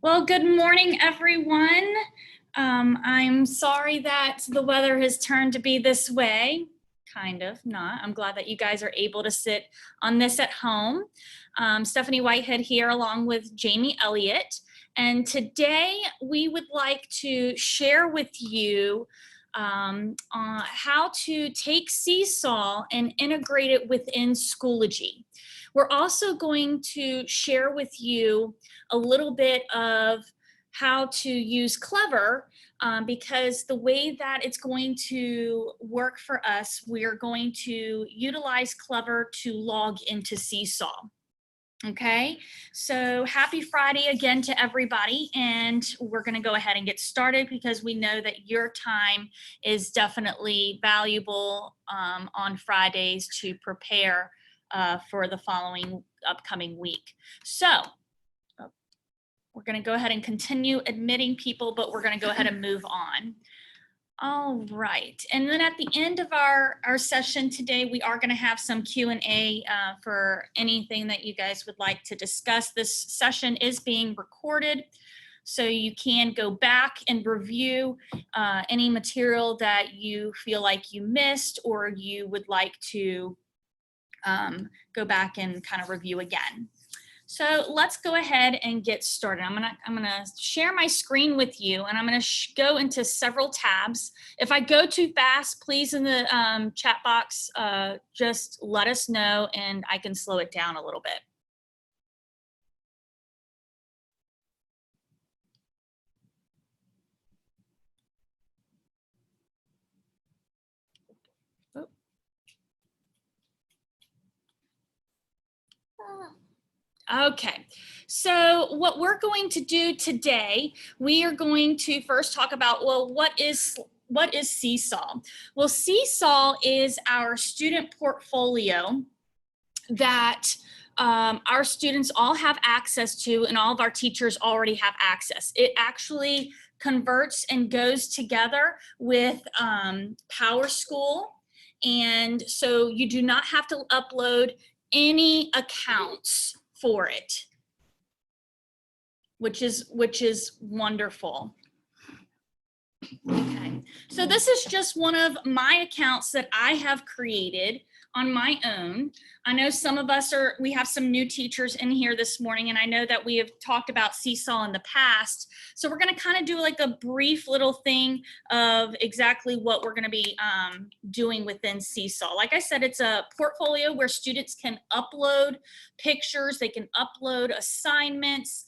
Well, good morning, everyone. I'm sorry that the weather has turned to be this way. Kind of, not. I'm glad that you guys are able to sit on this at home. Stephanie Whitehead here along with Jamie Elliott. And today we would like to share with you how to take Seesaw and integrate it within Schoology. We're also going to share with you a little bit of how to use Clever because the way that it's going to work for us, we're going to utilize Clever to log into Seesaw. Okay, so happy Friday again to everybody, and we're going to go ahead and get started because we know that your time is definitely valuable on Fridays to prepare for the following upcoming week. So we're going to go ahead and continue admitting people, but we're going to go ahead and move on. All right, and then at the end of our session today, we are going to have some Q&A for anything that you guys would like to discuss. This session is being recorded, so you can go back and review any material that you feel like you missed or you would like to go back and kind of review again. So let's go ahead and get started. I'm gonna share my screen with you, and I'm gonna go into several tabs. If I go too fast, please in the chat box, just let us know and I can slow it down a little bit. Okay, so what we're going to do today, we are going to first talk about, well, what is Seesaw? Well, Seesaw is our student portfolio that our students all have access to, and all of our teachers already have access. It actually converts and goes together with PowerSchool, and so you do not have to upload any accounts for it, which is wonderful. Okay, so this is just one of my accounts that I have created on my own. I know some of us we have some new teachers in here this morning, and I know that we have talked about Seesaw in the past. So we're going to kind of do like a brief little thing of exactly what we're going to be doing within Seesaw. Like I said, it's a portfolio where students can upload pictures, they can upload assignments.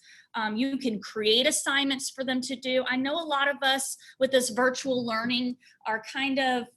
You can create assignments for them to do. I know a lot of us with this virtual learning are kind of,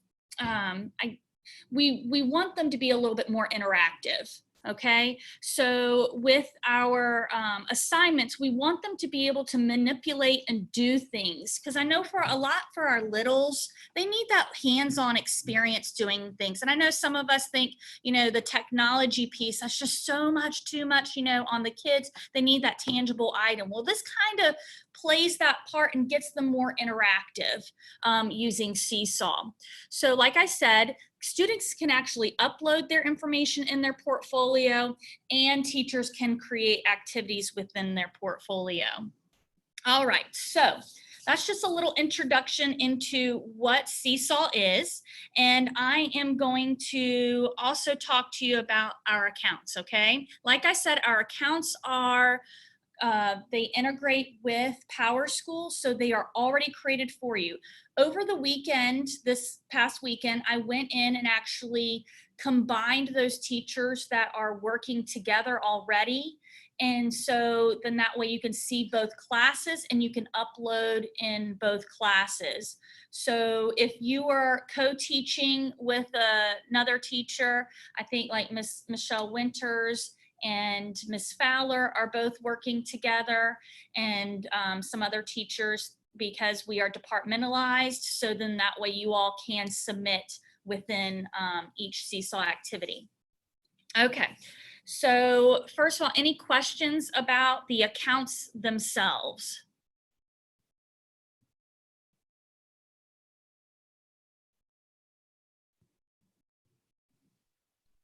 we want them to be a little bit more interactive. Okay, so with our assignments, we want them to be able to manipulate and do things, because I know for our littles, they need that hands-on experience doing things. And I know some of us think, you know, the technology piece, that's just so much too much, you know, on the kids. They need that tangible item. Well, this kind of plays that part and gets them more interactive using Seesaw. So like I said, students can actually upload their information in their portfolio, and teachers can create activities within their portfolio. All right, so that's just a little introduction into what Seesaw is, and I am going to also talk to you about our accounts, okay? Like I said, our accounts are they integrate with PowerSchool, so they are already created for you. Over the weekend, this past weekend, I went in and actually combined those teachers that are working together already. And so then that way you can see both classes and you can upload in both classes. So if you are co-teaching with another teacher, I think like Miss Michelle Winters and Miss Fowler are both working together, and some other teachers, because we are departmentalized, so then that way you all can submit within each Seesaw activity. Okay, so first of all, any questions about the accounts themselves?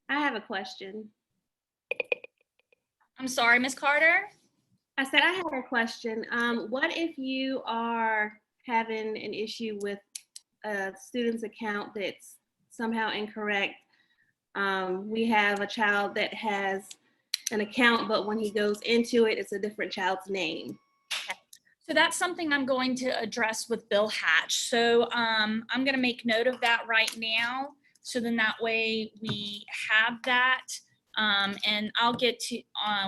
I have a question. I'm sorry, Miss Carter? I said I had a question. What if you are having an issue with a student's account that's somehow incorrect? We have a child that has an account, but when he goes into it, it's a different child's name. So that's something I'm going to address with Bill Hatch. So I'm going to make note of that right now. So then that way we have that. And I'll get to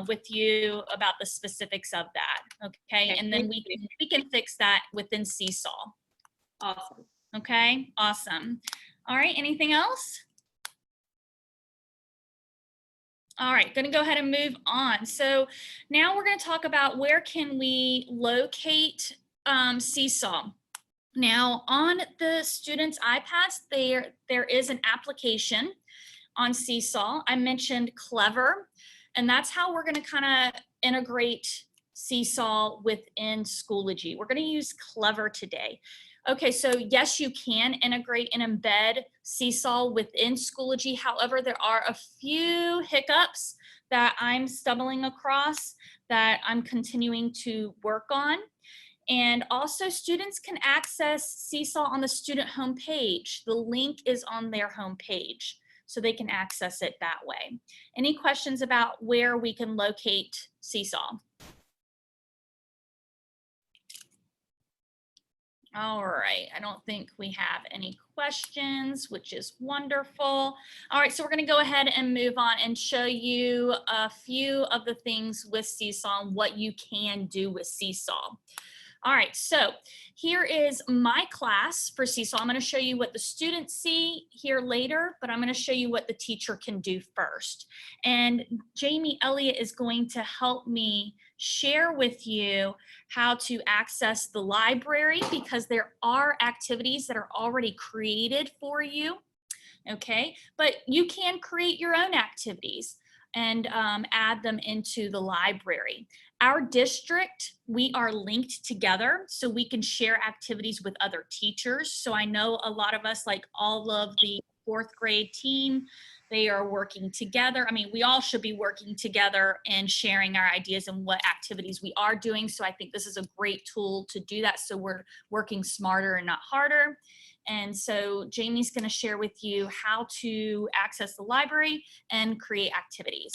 with you about the specifics of that. Okay. And then we can fix that within Seesaw. Awesome. Okay. Awesome. All right. Anything else? All right, going to go ahead and move on. So now we're going to talk about where can we locate Seesaw. Now on the students' iPads, there is an application on Seesaw. I mentioned Clever, and that's how we're going to kind of integrate Seesaw within Schoology. We're going to use Clever today. Okay, so yes, you can integrate and embed Seesaw within Schoology. However, there are a few hiccups that I'm stumbling across that I'm continuing to work on. And also students can access Seesaw on the student homepage. The link is on their homepage, so they can access it that way. Any questions about where we can locate Seesaw? All right, I don't think we have any questions, which is wonderful. All right, so we're going to go ahead and move on and show you a few of the things with Seesaw and what you can do with Seesaw. All right, so here is my class for Seesaw. I'm going to show you what the students see here later, but I'm going to show you what the teacher can do first. And Jamie Elliott is going to help me share with you how to access the library, because there are activities that are already created for you. Okay, but you can create your own activities and add them into the library. Our district, we are linked together so we can share activities with other teachers. So I know a lot of us, like all of the 4th grade team, they are working together. I mean, we all should be working together and sharing our ideas and what activities we are doing. So I think this is a great tool to do that. So we're working smarter and not harder. And so Jamie's going to share with you how to access the library and create activities.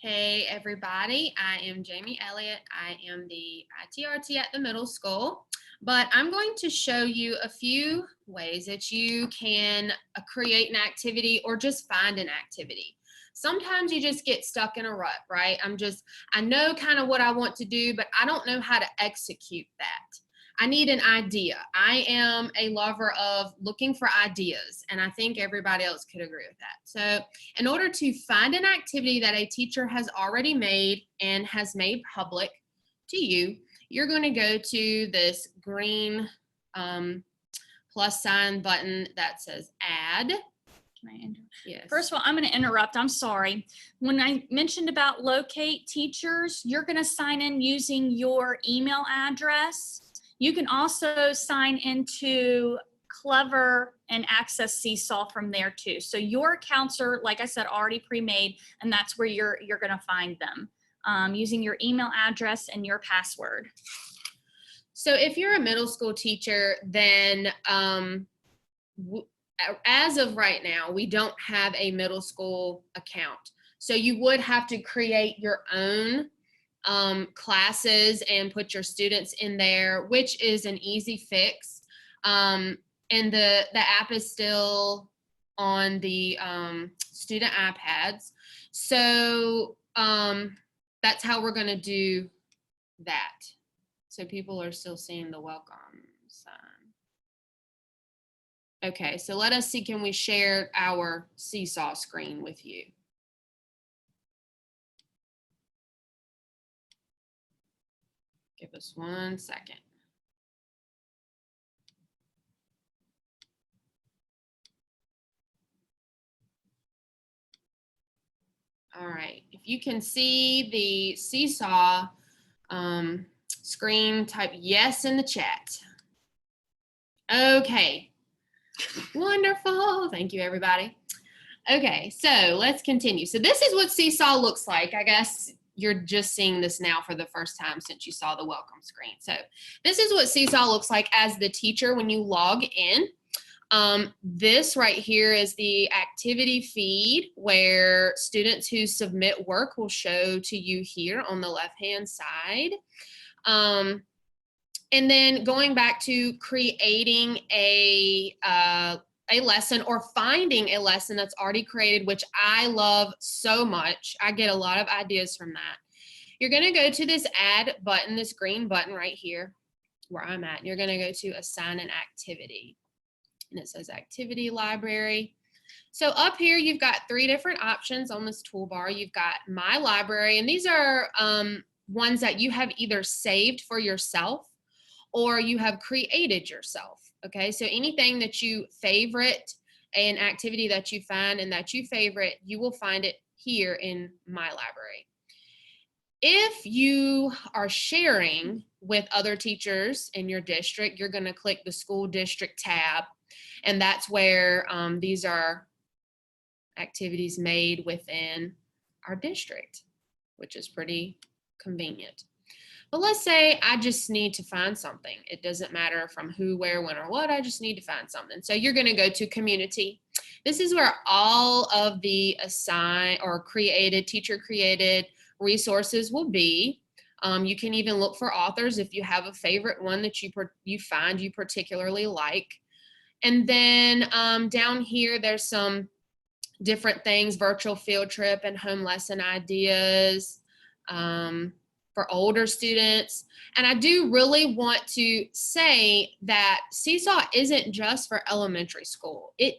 Hey everybody, I am Jamie Elliott. I am the ITRT at the middle school, but I'm going to show you a few ways that you can create an activity or just find an activity. Sometimes you just get stuck in a rut, right? I know kind of what I want to do, but I don't know how to execute that. I need an idea. I am a lover of looking for ideas, and I think everybody else could agree with that. So in order to find an activity that a teacher has already made and has made public to you, you're going to go to this green plus sign button that says add. Can I enter? Yes. First of all, I'm going to interrupt. I'm sorry. When I mentioned about locate teachers, you're going to sign in using your email address. You can also sign into Clever and access Seesaw from there too. So your accounts are, like I said, already pre-made, and that's where you're going to find them using your email address and your password. So if you're a middle school teacher, then as of right now, we don't have a middle school account. So you would have to create your own classes and put your students in there, which is an easy fix. And the app is still on the student iPads. So that's how we're going to do that. So people are still seeing the welcome sign. Okay, so let us see, can we share our Seesaw screen with you? Give us 1 second. All right, if you can see the Seesaw screen, type yes in the chat. Okay, wonderful. Thank you, everybody. Okay, so let's continue. So this is what Seesaw looks like. I guess you're just seeing this now for the first time since you saw the welcome screen. So this is what Seesaw looks like as the teacher when you log in. This right here is the activity feed where students who submit work will show to you here on the left-hand side. And then going back to creating a lesson or finding a lesson that's already created, which I love so much. I get a lot of ideas from that. You're going to go to this add button, this green button right here where I'm at. And you're going to go to assign an activity. And it says activity library. So up here, you've got 3 different options on this toolbar. You've got my library, and these are ones that you have either saved for yourself or you have created yourself. Okay, so anything that you favorite, an activity that you find and that you favorite, you will find it here in my library. If you are sharing with other teachers in your district, you're going to click the school district tab, and that's where these are activities made within our district, which is pretty convenient. But let's say I just need to find something. It doesn't matter from who, where, when, or what. I just need to find something. So you're going to go to community. This is where all of the assigned or created, teacher created resources will be. You can even look for authors if you have a favorite one that you find you particularly like. And then down here, there's some different things, virtual field trip and home lesson ideas for older students. And I do really want to say that Seesaw isn't just for elementary school. It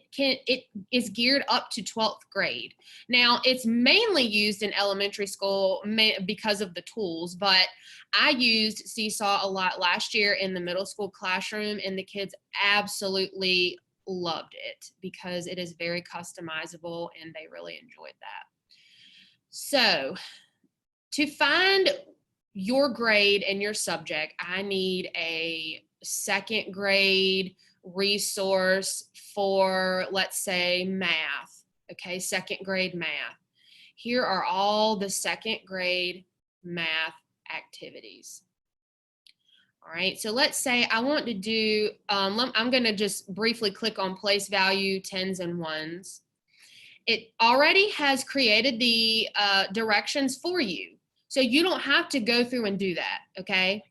is geared up to 12th grade. Now, it's mainly used in elementary school because of the tools, but I used Seesaw a lot last year in the middle school classroom, and the kids absolutely loved it because it is very customizable and they really enjoyed that. So to find your grade and your subject, I need a 2nd grade resource for, let's say, math. Okay, 2nd grade math. Here are all the 2nd grade math activities. All right, so let's say I want to do, I'm going to just briefly click on place value 10s and 1s. It already has created the directions for you. So you don't have to go through and do that, okay?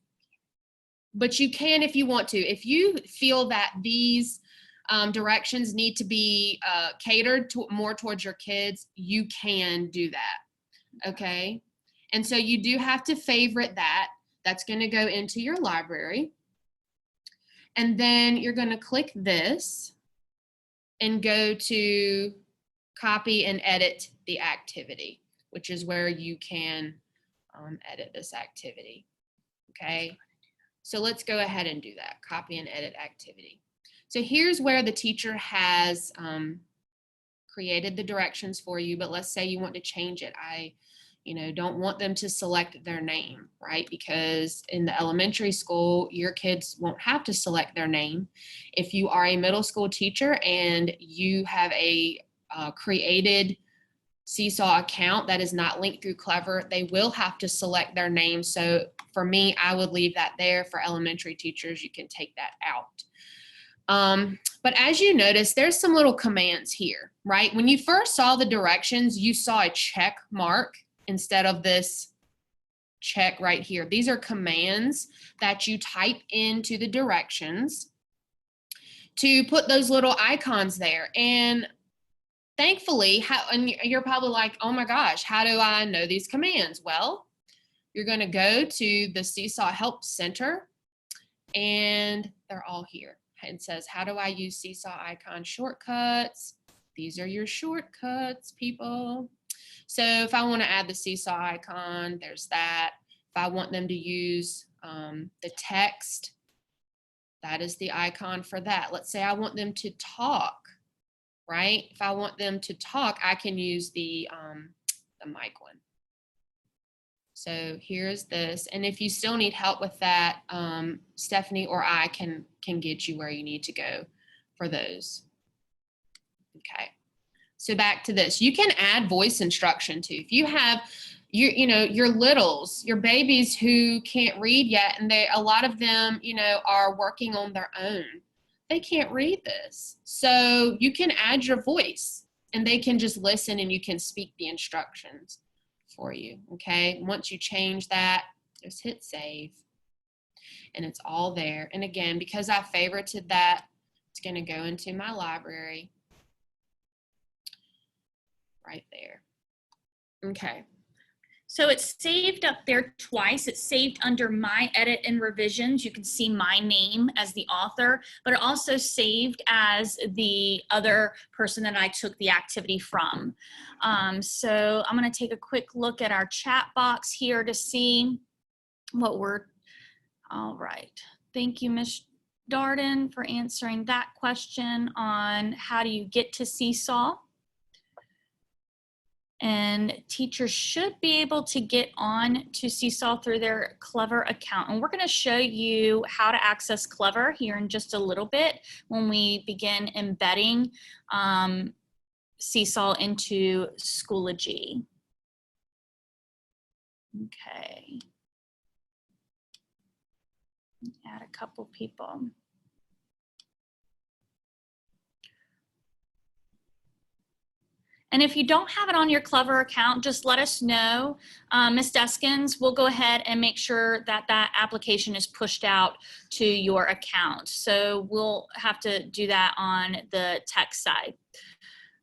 But you can if you want to. If you feel that these directions need to be catered to more towards your kids, you can do that, okay? And so you do have to favorite that. That's going to go into your library. And then you're going to click this and go to copy and edit the activity, which is where you can edit this activity. Okay, so let's go ahead and do that. Copy and edit activity. So here's where the teacher has created the directions for you, but let's say you want to change it. I don't want them to select their name, right? Because in the elementary school, your kids won't have to select their name. If you are a middle school teacher and you have a created Seesaw account that is not linked through Clever, they will have to select their name. So for me, I would leave that there. For elementary teachers, you can take that out. But as you notice, there's some little commands here, right? When you first saw the directions, you saw a check mark instead of this check right here. These are commands that you type into the directions to put those little icons there. And thankfully, and you're probably like, oh my gosh, how do I know these commands? Well, you're going to go to the Seesaw Help Center, and they're all here. It says, how do I use Seesaw icon shortcuts? These are your shortcuts, people. So if I want to add the Seesaw icon, there's that. If I want them to use the text, that is the icon for that. Let's say I want them to talk, right? If I want them to talk, I can use the mic one. So here's this. And if you still need help with that, Stephanie or I can get you where you need to go for those. Okay. So back to this, you can add voice instruction too. If you have you know, your littles, your babies who can't read yet, and a lot of them, you know, are working on their own. They can't read this. So you can add your voice and they can just listen and you can speak the instructions for you, okay? Once you change that, just hit save and it's all there. And again, because I favorited that, it's gonna go into my library right there. Okay. So it's saved up there twice. It's saved under my edit and revisions. You can see my name as the author, but it also saved as the other person that I took the activity from. So I'm going to take a quick look at our chat box here to see what we're, all right. Thank you, Ms. Darden, for answering that question on how do you get to Seesaw. And teachers should be able to get on to Seesaw through their Clever account. And we're going to show you how to access Clever here in just a little bit when we begin embedding Seesaw into Schoology. Okay. Add a couple people. And if you don't have it on your Clever account, just let us know. Ms. Deskins, we'll go ahead and make sure that that application is pushed out to your account. So we'll have to do that on the tech side.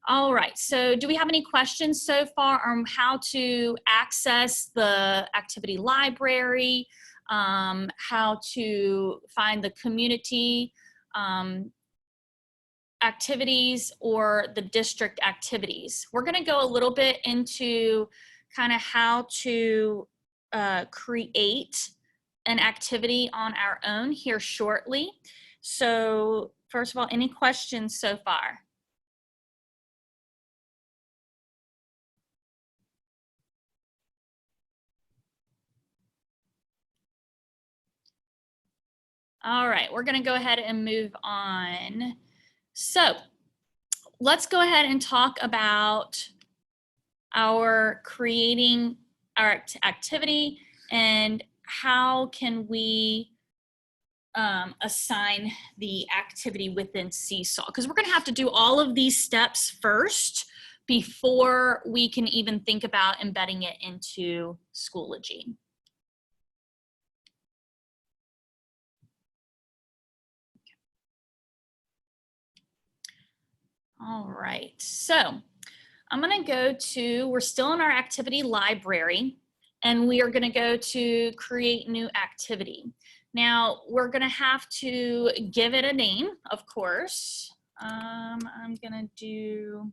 All right, so do we have any questions so far on how to access the activity library, how to find the community activities or the district activities? We're going to go a little bit into kind of how to create an activity on our own here shortly. So first of all, any questions so far? All right, we're going to go ahead and move on. So let's go ahead and talk about our creating our activity and how can we assign the activity within Seesaw, because we're going to have to do all of these steps first before we can even think about embedding it into Schoology. All right, so I'm going to go to, we're still in our activity library, and we are going to go to create new activity. Now, we're going to have to give it a name, of course. I'm going to do,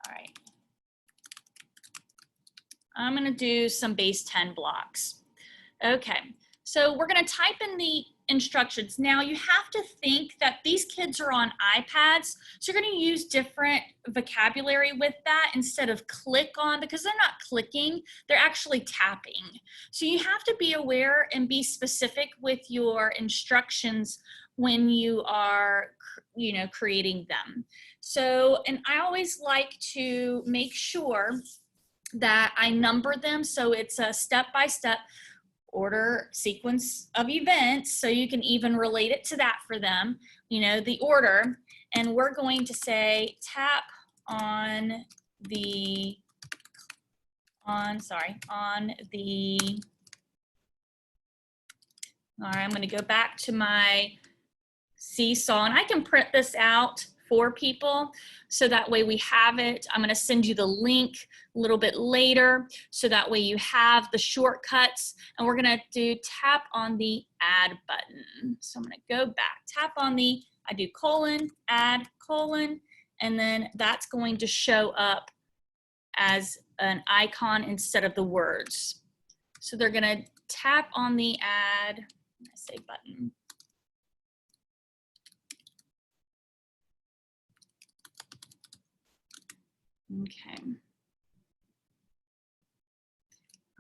all right. I'm going to do some base 10 blocks. Okay, so we're going to type in the instructions. Now you have to think that these kids are on iPads, so you're going to use different vocabulary with that instead of click on, because they're not clicking, they're actually tapping. So you have to be aware and be specific with your instructions when you are, you know, creating them. So, and I always like to make sure that I number them so it's a step-by-step order sequence of events, so you can even relate it to that for them, you know, the order. And we're going to say tap on the, all right, I'm going to go back to my Seesaw, and I can print this out for people so that way we have it. I'm going to send you the link a little bit later so that way you have the shortcuts, and we're going to do tap on the add button. So I'm going to go back, tap on the, I do colon, add colon, and then that's going to show up as an icon instead of the words. So they're going to tap on the add, I say button. Okay.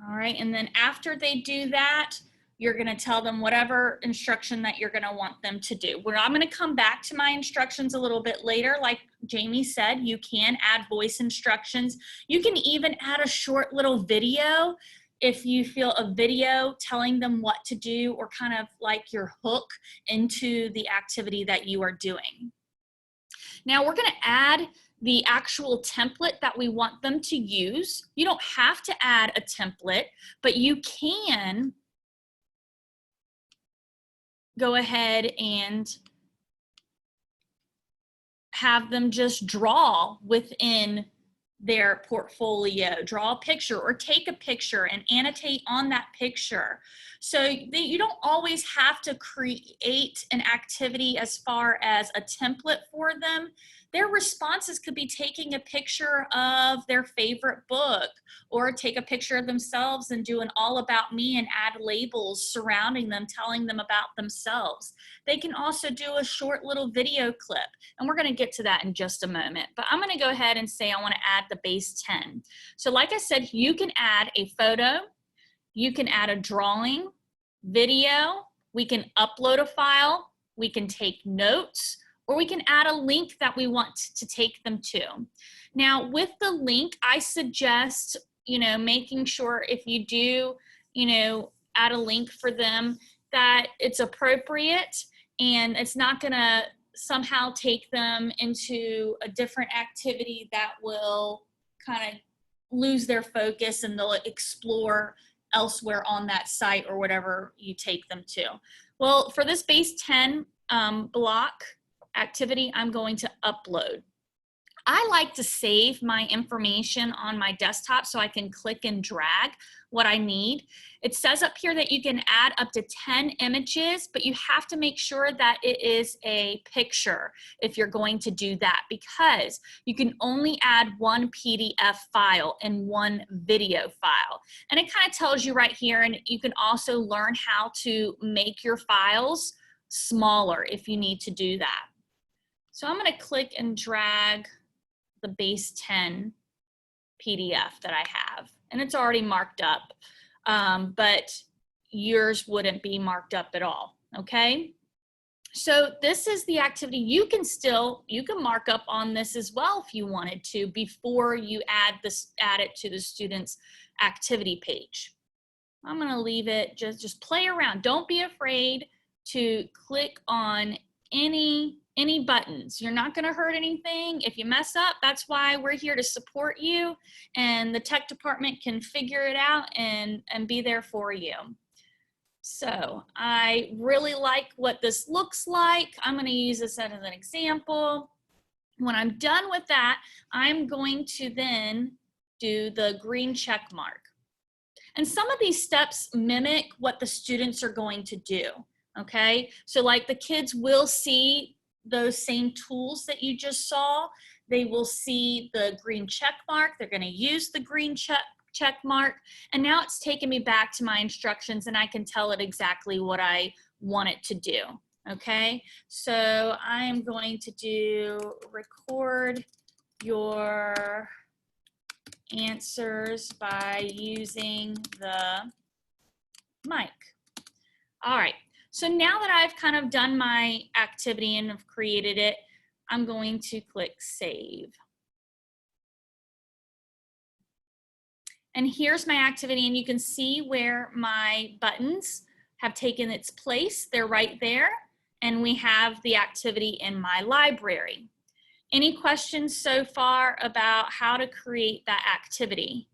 All right, and then after they do that, You're going to tell them whatever instruction that you're going to want them to do. Well, I'm going to come back to my instructions a little bit later. Like Jamie said, you can add voice instructions. You can even add a short little video if you feel a video telling them what to do, or kind of like your hook into the activity that you are doing. Now we're going to add the actual template that we want them to use. You don't have to add a template, but you can go ahead and have them just draw within their portfolio, draw a picture or take a picture and annotate on that picture. So you don't always have to create an activity as far as a template for them. Their responses could be taking a picture of their favorite book, or take a picture of themselves and do an all about me and add labels surrounding them, telling them about themselves. They can also do a short little video clip, and we're going to get to that in just a moment. But I'm going to go ahead and say I want to add the base 10. So like I said, you can add a photo, you can add a drawing, video, we can upload a file, we can take notes, or we can add a link that we want to take them to. Now with the link, I suggest, making sure if you do, add a link for them, that it's appropriate and it's not gonna somehow take them into a different activity that will kind of lose their focus and they'll explore elsewhere on that site or whatever you take them to. Well, for this base 10 block activity, I'm going to upload. I like to save my information on my desktop so I can click and drag what I need. It says up here that you can add up to 10 images, but you have to make sure that it is a picture if you're going to do that, because you can only add one PDF file and one video file. And it kind of tells you right here, and you can also learn how to make your files smaller if you need to do that. So I'm going to click and drag the base 10 PDF that I have, and it's already marked up, but yours wouldn't be marked up at all. Okay, so this is the activity. You can mark up on this as well if you wanted to before you add it to the student's activity page. I'm going to leave it, just play around. Don't be afraid to click on any buttons. You're not going to hurt anything. If you mess up, that's why we're here to support you, and the tech department can figure it out and be there for you. So I really like what this looks like. I'm going to use this as an example. When I'm done with that, I'm going to then do the green check mark. And some of these steps mimic what the students are going to do. Okay, so like the kids will see those same tools that you just saw. They will see the green check mark. They're going to use the green check mark. And now it's taking me back to my instructions, and I can tell it exactly what I want it to do. Okay, so I am going to do record your answers by using the mic. All right. So now that I've kind of done my activity and have created it, I'm going to click save. And here's my activity, and you can see where my buttons have taken its place. They're right there, and we have the activity in my library. Any questions so far about how to create that activity?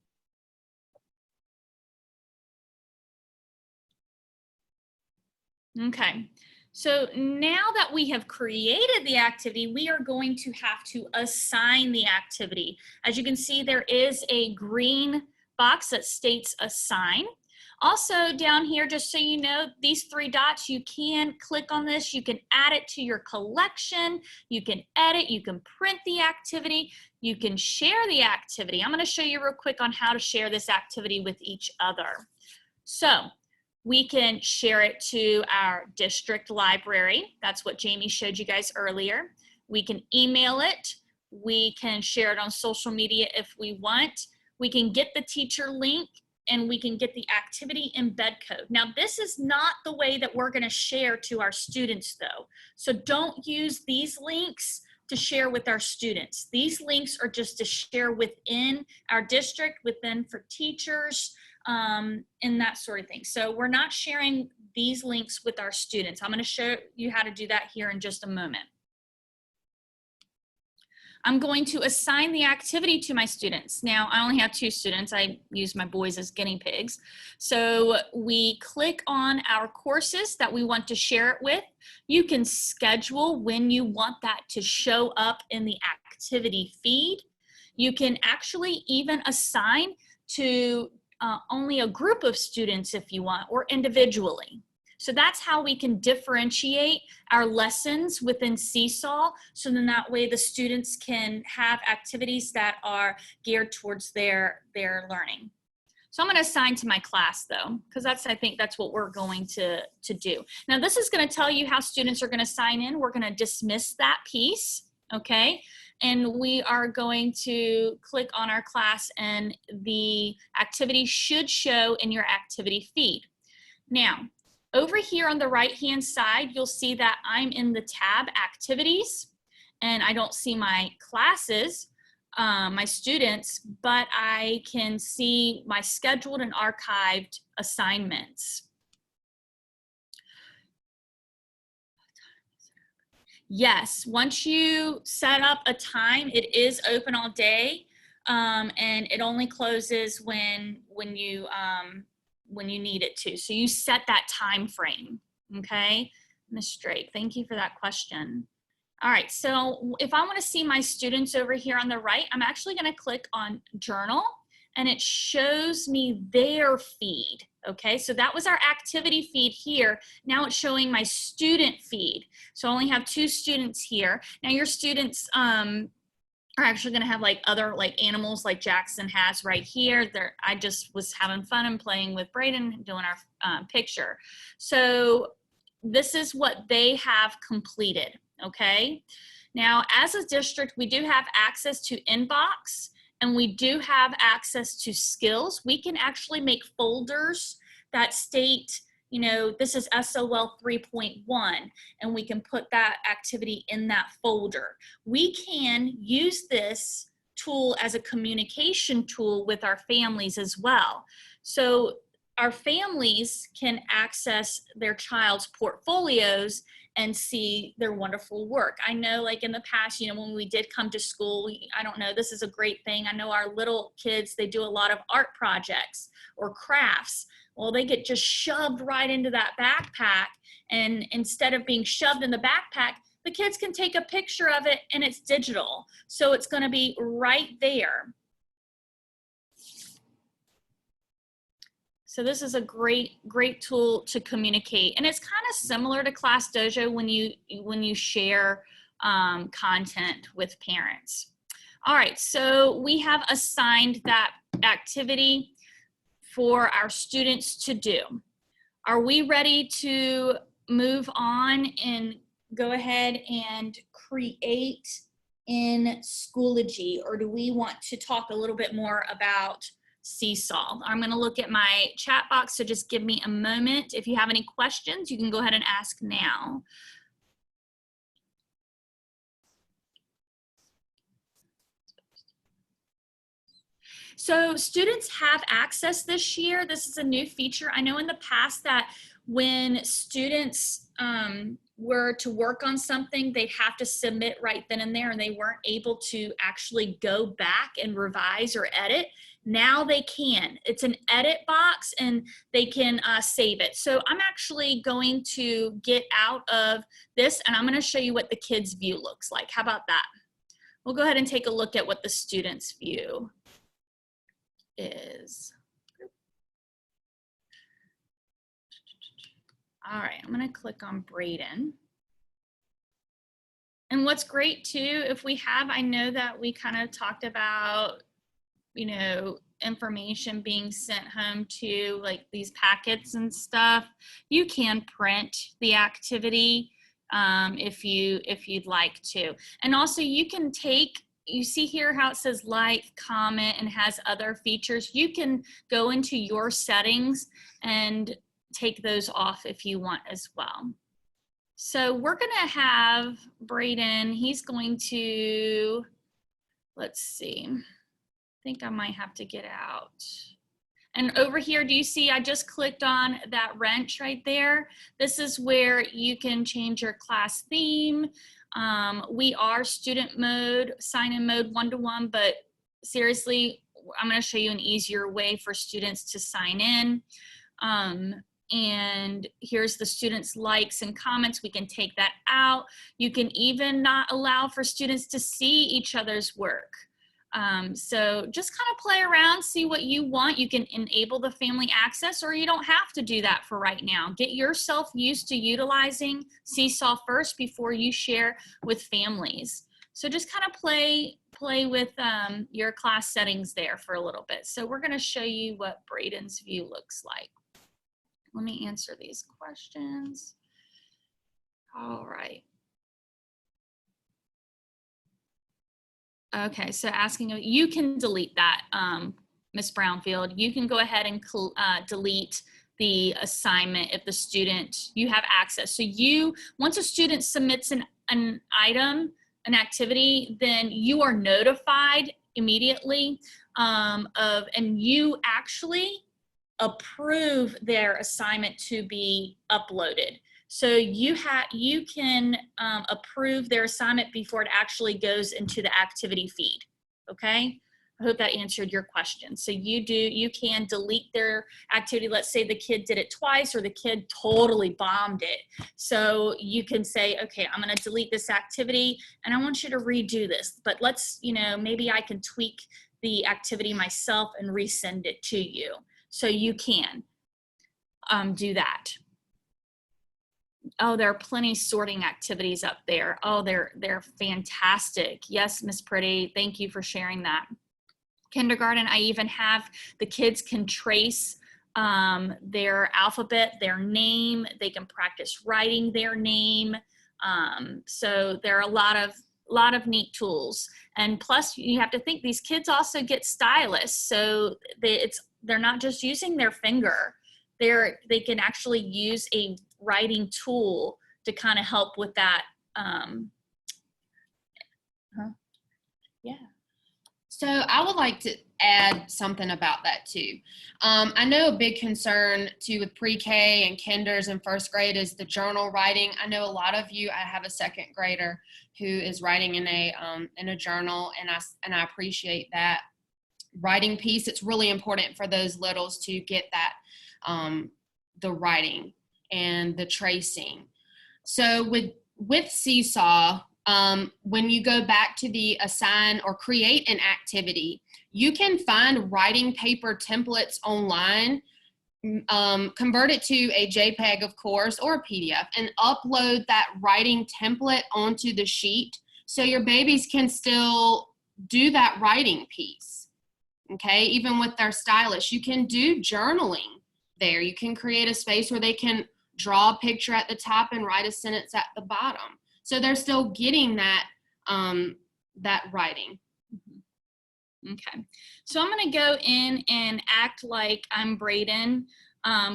Okay, so now that we have created the activity, we are going to have to assign the activity. As you can see, there is a green box that states assign. Also down here, just so you know, these three dots, you can click on this, you can add it to your collection, you can edit, you can print the activity, you can share the activity. I'm going to show you real quick on how to share this activity with each other. So we can share it to our district library. That's what Jamie showed you guys earlier. We can email it. We can share it on social media if we want. We can get the teacher link and we can get the activity embed code. Now, this is not the way that we're going to share to our students, though. So don't use these links to share with our students. These links are just to share within our district, within for teachers, and that sort of thing. So we're not sharing these links with our students. I'm going to show you how to do that here in just a moment. I'm going to assign the activity to my students. Now, I only have 2 students. I use my boys as guinea pigs. So we click on our courses that we want to share it with. You can schedule when you want that to show up in the activity feed. You can actually even assign to only a group of students if you want, or individually. So that's how we can differentiate our lessons within Seesaw, so then that way the students can have activities that are geared towards their learning. So I'm going to assign to my class, though, because I think that's what we're going to do. Now, this is going to tell you how students are going to sign in. We're going to dismiss that piece, okay? And we are going to click on our class, and the activity should show in your activity feed. Now, over here on the right-hand side, you'll see that I'm in the tab Activities, and I don't see my classes, my students, but I can see my scheduled and archived assignments. Yes, once you set up a time, it is open all day, and it only closes when you need it to. So you set that time frame, okay? Ms. Drake, thank you for that question. All right, so if I want to see my students over here on the right, I'm actually going to click on Journal, and it shows me their feed, okay? So that was our activity feed here. Now it's showing my student feed. So I only have 2 students here. Now your students are actually going to have like other like animals like Jackson has right here. I just was having fun and playing with Braden doing our picture. So this is what they have completed, okay? Now, as a district, we do have access to Inbox, and we do have access to skills. We can actually make folders that state, you know, this is SOL 3.1, and we can put that activity in that folder. We can use this tool as a communication tool with our families as well. So our families can access their child's portfolios and see their wonderful work. I know, like in the past, you know, when we did come to school, I don't know, this is a great thing. I know our little kids, they do a lot of art projects or crafts. Well, they get just shoved right into that backpack, and instead of being shoved in the backpack, the kids can take a picture of it, and it's digital. So it's going to be right there. So this is a great tool to communicate, and it's kind of similar to Class Dojo when you share content with parents. All right, so we have assigned that activity for our students to do. Are we ready to move on and go ahead and create in Schoology, or do we want to talk a little bit more about Seesaw? I'm going to look at my chat box, so just give me a moment. If you have any questions, you can go ahead and ask now. So students have access this year. This is a new feature. I know in the past that when students were to work on something, they'd have to submit right then and there, and they weren't able to actually go back and revise or edit. Now they can. It's an edit box, and they can save it. So I'm actually going to get out of this, and I'm going to show you what the kids' view looks like. How about that? We'll go ahead and take a look at what the students' view is. All right, I'm going to click on Braden. And what's great too, if we have, I know that we kind of talked about, you know, information being sent home to like these packets and stuff. You can print the activity if you'd like to. And also you can take you see here how it says like, comment, and has other features. You can go into your settings and take those off if you want as well. So we're gonna have Braden, he's going to, let's see, I think I might have to get out. And over here, do you see I just clicked on that wrench right there? This is where you can change your class theme. We are student mode, sign-in mode, one-to-one, but seriously, I'm gonna show you an easier way for students to sign in. And here's the students' likes and comments. We can take that out. You can even not allow for students to see each other's work. So just kind of play around, see what you want. You can enable the family access, or you don't have to do that for right now. Get yourself used to utilizing Seesaw first before you share with families. So just kind of play with your class settings there for a little bit. So we're going to show you what Braden's view looks like. Let me answer these questions. All right. Okay, so asking, you can delete that, Ms. Brownfield. You can go ahead and delete the assignment if the student, you have access. So once a student submits an item, an activity, then you are notified immediately and you actually approve their assignment to be uploaded. So you can approve their assignment before it actually goes into the activity feed, okay? I hope that answered your question. So you can delete their activity. Let's say the kid did it twice or the kid totally bombed it. So you can say, okay, I'm gonna delete this activity and I want you to redo this, but maybe I can tweak the activity myself and resend it to you. So you can do that. Oh, there are plenty sorting activities up there. Oh, they're fantastic. Yes, Miss Pretty, thank you for sharing that. Kindergarten, I even have the kids can trace their alphabet, their name. They can practice writing their name. So there are a lot of neat tools. And plus, you have to think these kids also get stylus, so they're not just using their finger. They can actually use a writing tool to kind of help with that. Yeah. So I would like to add something about that too. I know a big concern too with pre-K and kinders and first grade is the journal writing. I know a lot of you, I have a second grader who is writing in a journal, and I appreciate that writing piece. It's really important for those littles to get that, the writing and the tracing. So with Seesaw, when you go back to the assign or create an activity, you can find writing paper templates online, convert it to a JPEG, of course, or a PDF, and upload that writing template onto the sheet so your babies can still do that writing piece. Okay, even with their stylus, you can do journaling there. You can create a space where they can draw a picture at the top and write a sentence at the bottom. So they're still getting that, that writing. Okay, so I'm gonna go in and act like I'm Braden,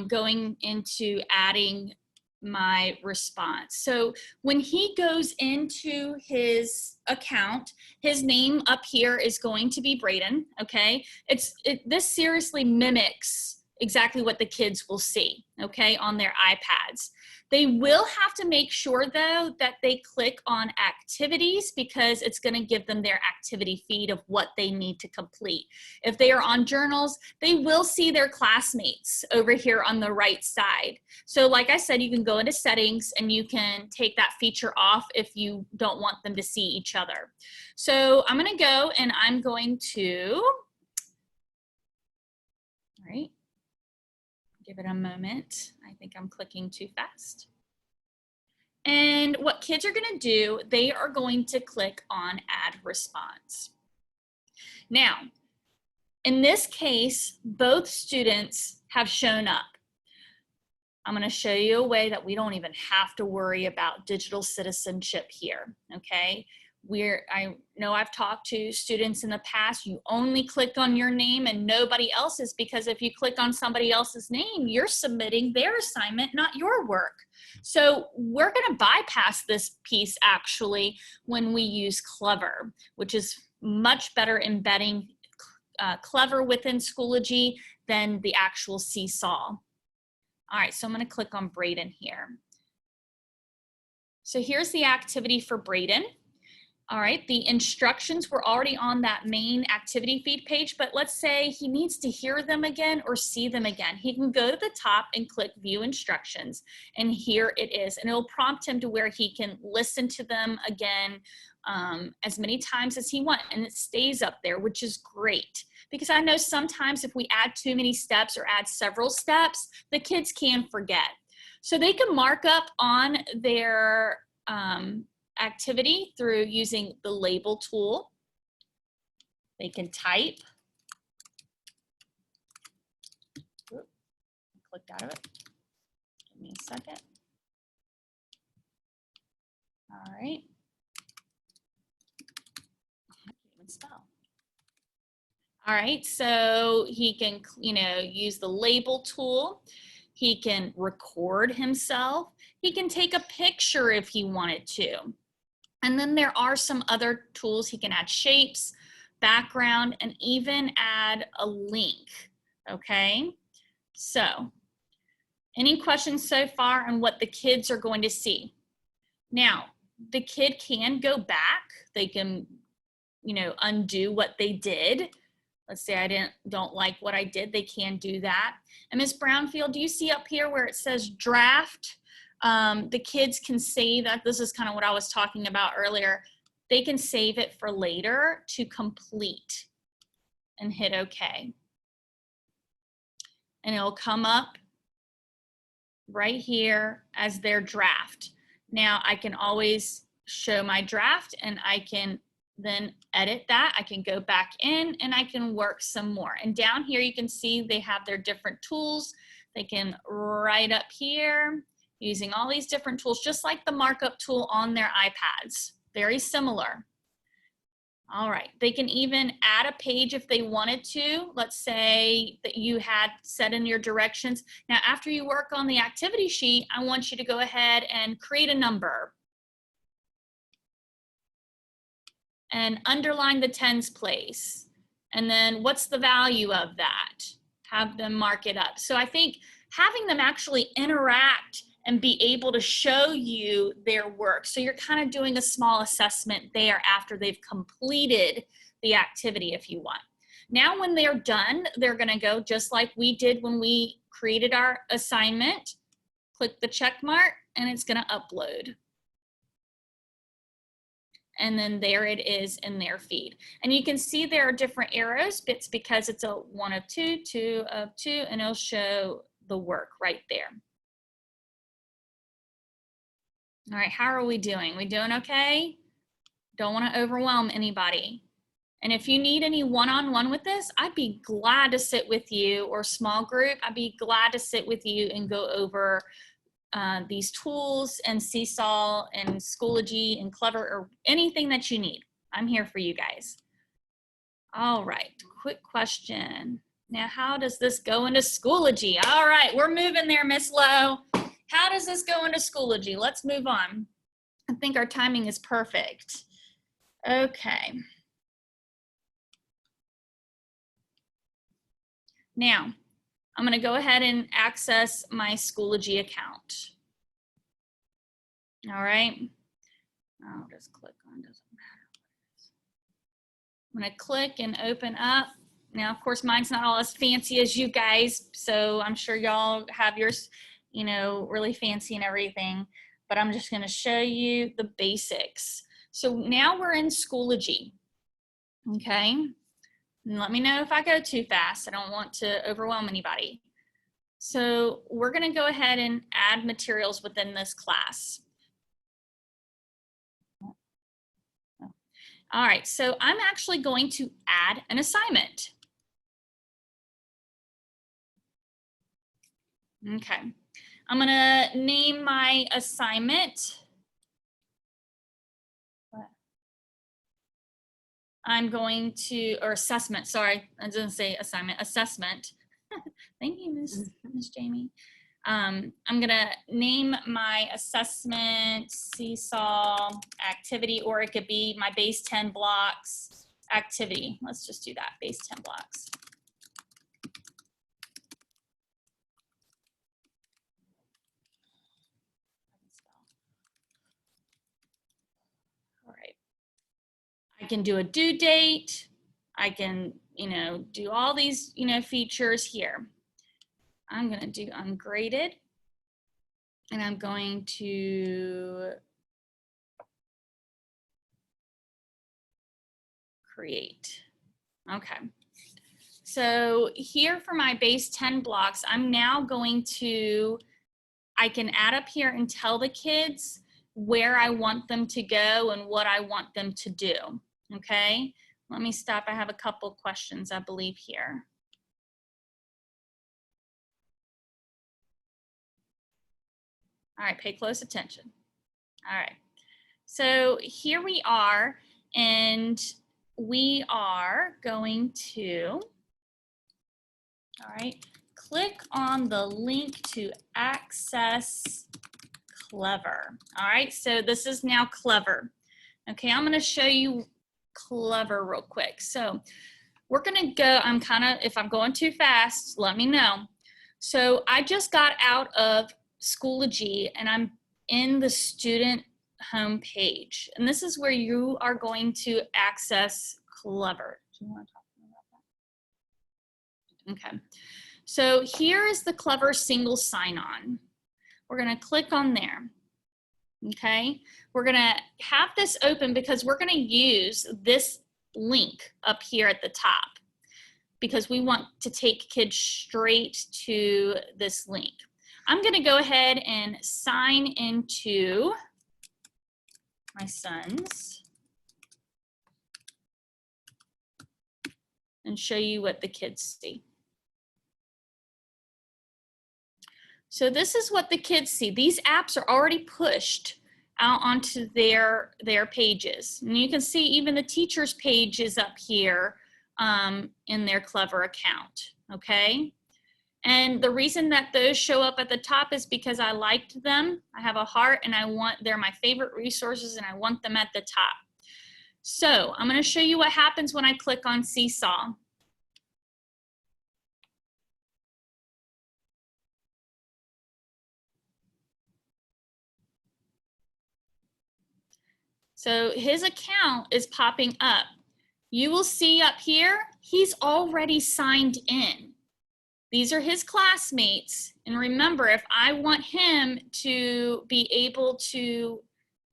going into adding my response. So when he goes into his account, his name up here is going to be Braden, okay? This seriously mimics exactly what the kids will see, okay, on their iPads. They will have to make sure, though, that they click on activities because it's going to give them their activity feed of what they need to complete. If they are on journals, they will see their classmates over here on the right side. So like I said, you can go into settings and you can take that feature off if you don't want them to see each other. So I'm going to go and I'm going to, all right. Give it a moment. I think I'm clicking too fast. And what kids are going to do, they are going to click on add response. Now, in this case, both students have shown up. I'm going to show you a way that we don't even have to worry about digital citizenship here, okay? I know I've talked to students in the past, you only click on your name and nobody else's, because if you click on somebody else's name, you're submitting their assignment, not your work. So we're going to bypass this piece actually when we use Clever, which is much better embedding Clever within Schoology than the actual Seesaw. All right, so I'm going to click on Braden here. So here's the activity for Braden. All right, the instructions were already on that main activity feed page, but let's say he needs to hear them again or see them again. He can go to the top and click view instructions, and here it is. And it'll prompt him to where he can listen to them again as many times as he wants, and it stays up there, which is great. Because I know sometimes if we add too many steps or add several steps, the kids can forget. So they can mark up on their activity through using the label tool. They can type. Oop, clicked out of it. Give me a second. All right. I can't even spell. All right, so he can, use the label tool. He can record himself. He can take a picture if he wanted to. And then there are some other tools. He can add shapes, background, and even add a link, okay? So, any questions so far on what the kids are going to see? Now, the kid can go back. They can, undo what they did. Let's say I don't like what I did. They can do that. And Ms. Brownfield, do you see up here where it says draft? The kids can save that. This is kind of what I was talking about earlier. They can save it for later to complete and hit OK. And it'll come up right here as their draft. Now I can always show my draft, and I can then edit that. I can go back in and I can work some more. And down here you can see they have their different tools. They can write up here using all these different tools, just like the markup tool on their iPads. Very similar. All right, they can even add a page if they wanted to. Let's say that you had set in your directions. Now, after you work on the activity sheet, I want you to go ahead and create a number and underline the tens place. And then what's the value of that? Have them mark it up. So I think having them actually interact and be able to show you their work. So you're kind of doing a small assessment there after they've completed the activity if you want. Now when they're done, they're gonna go just like we did when we created our assignment. Click the check mark and it's gonna upload. And then there it is in their feed. And you can see there are different arrows. It's because it's a 1 of 2, 2 of 2, and it'll show the work right there. All right, how are we doing? We doing okay? Don't want to overwhelm anybody. And if you need any one-on-one with this, I'd be glad to sit with you, or small group. I'd be glad to sit with you and go over these tools and Seesaw and Schoology and Clever, or anything that you need. I'm here for you guys. All right, quick question. Now, how does this go into Schoology? All right, we're moving there, Miss Lowe. How does this go into Schoology? Let's move on. I think our timing is perfect. Okay. Now, I'm going to go ahead and access my Schoology account. All right. I'll just click on, doesn't matter. I'm going to click and open up. Now, of course, mine's not all as fancy as you guys, so I'm sure y'all have yours, really fancy and everything, but I'm just going to show you the basics. So now we're in Schoology. Okay. And let me know if I go too fast. I don't want to overwhelm anybody. So we're going to go ahead and add materials within this class. All right, so I'm actually going to add an assignment. Okay, I'm going to name my assignment I'm going to, or assessment, sorry, I didn't say assignment, assessment. Thank you, Miss Jamie. I'm gonna name my assessment Seesaw activity, or it could be my base 10 blocks activity. Let's just do that, base 10 blocks. All right. I can do a due date. I can, do all these, features here. I'm gonna do ungraded, and I'm going to create. Okay. So here for my base 10 blocks, I'm now going to, I can add up here and tell the kids where I want them to go and what I want them to do. Okay. Let me stop. I have a couple questions, I believe, here. All right, pay close attention. All right, so here we are, and we are going to, all right, click on the link to access Clever. All right, so this is now Clever. Okay, I'm gonna show you Clever real quick. So we're gonna go, if I'm going too fast, let me know. So I just got out of Schoology and I'm in the student home page. And this is where you are going to access Clever. Do you want to talk about that? Okay. So here is the Clever single sign-on. We're going to click on there. Okay. We're going to have this open because we're going to use this link up here at the top, because we want to take kids straight to this link. I'm going to go ahead and sign into my son's and show you what the kids see. So this is what the kids see. These apps are already pushed out onto their pages. And you can see even the teacher's page is up here in their Clever account, okay? And the reason that those show up at the top is because I liked them. I have a heart and they're my favorite resources and I want them at the top. So I'm going to show you what happens when I click on Seesaw. So his account is popping up. You will see up here, he's already signed in. These are his classmates. And remember, if I want him to be able to